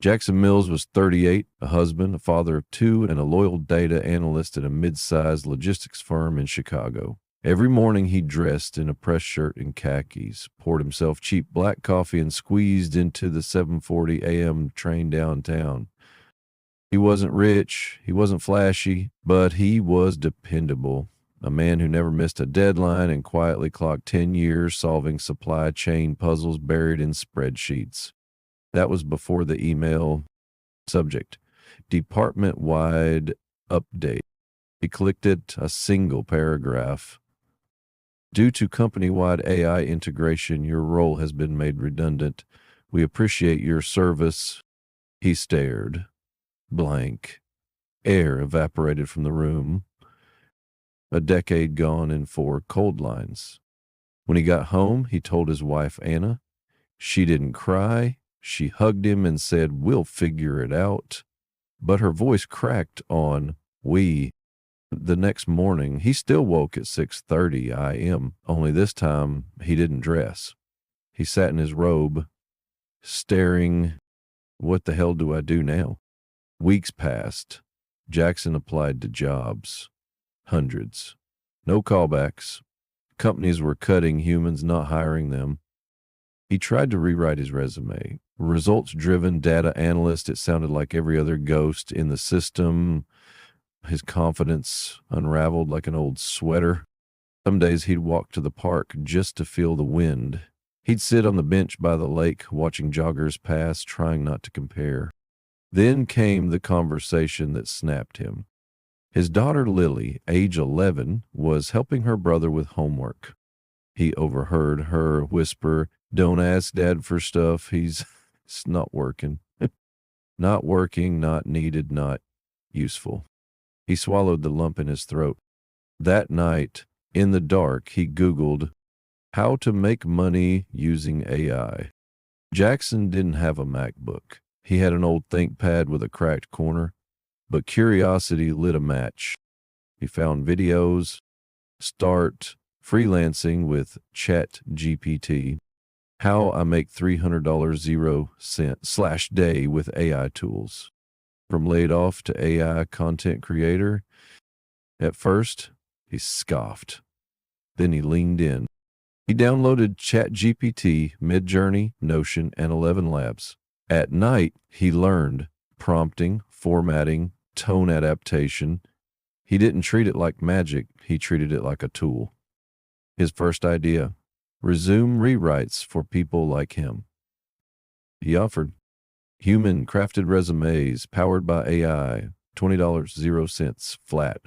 Jackson Mills was 38, a husband, a father of two, and a loyal data analyst at a mid-sized logistics firm in Chicago. Every morning he dressed in a press shirt and khakis, poured himself cheap black coffee, and squeezed into the 7:40 a.m. train downtown. He wasn't rich, he wasn't flashy, but he was dependable. A man who never missed a deadline and quietly clocked 10 years solving supply chain puzzles buried in spreadsheets. That was before the email. Subject: department-wide update. He clicked it, a single paragraph. Due to company-wide AI integration, your role has been made redundant. We appreciate your service. He stared. Blank. Air evaporated from the room. A decade gone in 4 cold lines. When he got home, he told his wife, Anna. She didn't cry. She hugged him and said, "We'll figure it out." But her voice cracked on we. The next morning, he still woke at 6:30 a.m., only this time he didn't dress. He sat in his robe, staring. What the hell do I do now? Weeks passed. Jackson applied to jobs. Hundreds. No callbacks. Companies were cutting humans, not hiring them. He tried to rewrite his resume. Results-driven data analyst, it sounded like every other ghost in the system. His confidence unraveled like an old sweater. Some days he'd walk to the park just to feel the wind. He'd sit on the bench by the lake, watching joggers pass, trying not to compare. Then came the conversation that snapped him. His daughter Lily, age 11, was helping her brother with homework. He overheard her whisper, "Don't ask Dad for stuff. It's not working." Not working, not needed, not useful. He swallowed the lump in his throat. That night, in the dark, he Googled how to make money using AI. Jackson didn't have a MacBook. He had an old ThinkPad with a cracked corner, but curiosity lit a match. He found videos. Start freelancing with ChatGPT. How I make $300 0 cent /day with AI tools. From laid off to AI content creator. At first, he scoffed. Then he leaned in. He downloaded ChatGPT, Midjourney, Notion, and 11 Labs. At night, he learned prompting, formatting, tone adaptation. He didn't treat it like magic. He treated it like a tool. His first idea: resume rewrites for people like him. He offered human-crafted resumes powered by AI, $20 0 cents flat.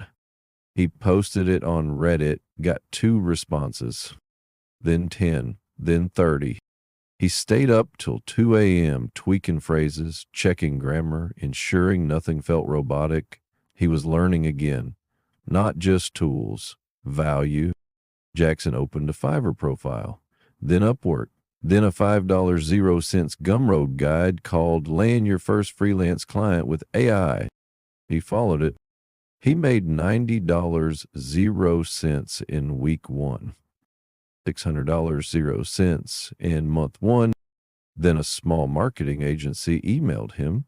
He posted it on Reddit, got 2 responses, then 10, then 30. He stayed up till 2 a.m. tweaking phrases, checking grammar, ensuring nothing felt robotic. He was learning again, not just tools, value. Jackson opened a Fiverr profile, then Upwork, then a $5 0 cents Gumroad guide called Land Your First Freelance Client with AI. He followed it. He made $90 0 cents in week 1, $600 0 cents in month 1. Then a small marketing agency emailed him.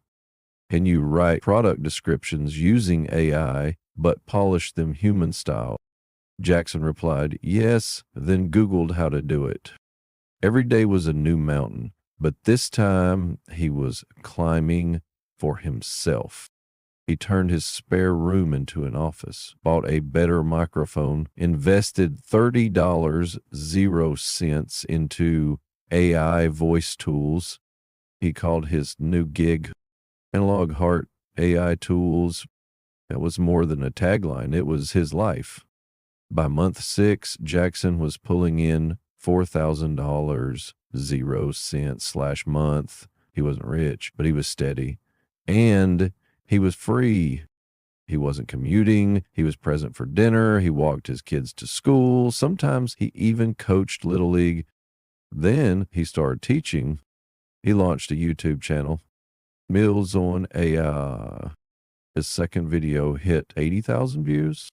Can you write product descriptions using AI, but polish them human style? Jackson replied, yes, then Googled how to do it. Every day was a new mountain, but this time he was climbing for himself. He turned his spare room into an office, bought a better microphone, invested $30 0 cents into AI voice tools. He called his new gig Analog Heart AI Tools. That was more than a tagline. It was his life. By month 6, Jackson was pulling in $4,000 0 cents /month. He wasn't rich, but he was steady. And he was free. He wasn't commuting. He was present for dinner. He walked his kids to school. Sometimes he even coached Little League. Then he started teaching. He launched a YouTube channel, Mills on AI. His second video hit 80,000 views.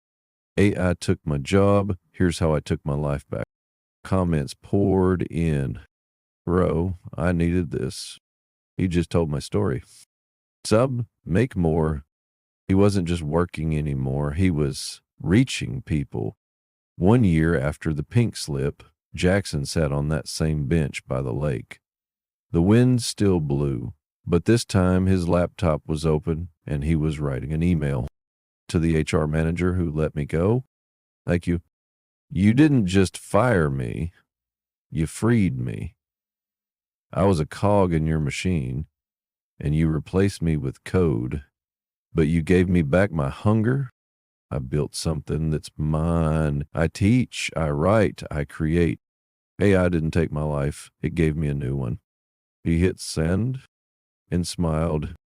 AI took my job. Here's how I took my life back. Comments poured in. Bro, I needed this. He just told my story. Sub, make more. He wasn't just working anymore, he was reaching people. One year after the pink slip, Jackson sat on that same bench by the lake. The wind still blew, but this time his laptop was open and he was writing an email to the HR manager who let me go. Thank you. You didn't just fire me, you freed me. I was a cog in your machine, and you replaced me with code, but you gave me back my hunger. I built something that's mine. I teach, I write, I create. AI didn't take my life. It gave me a new one. He hit send and smiled.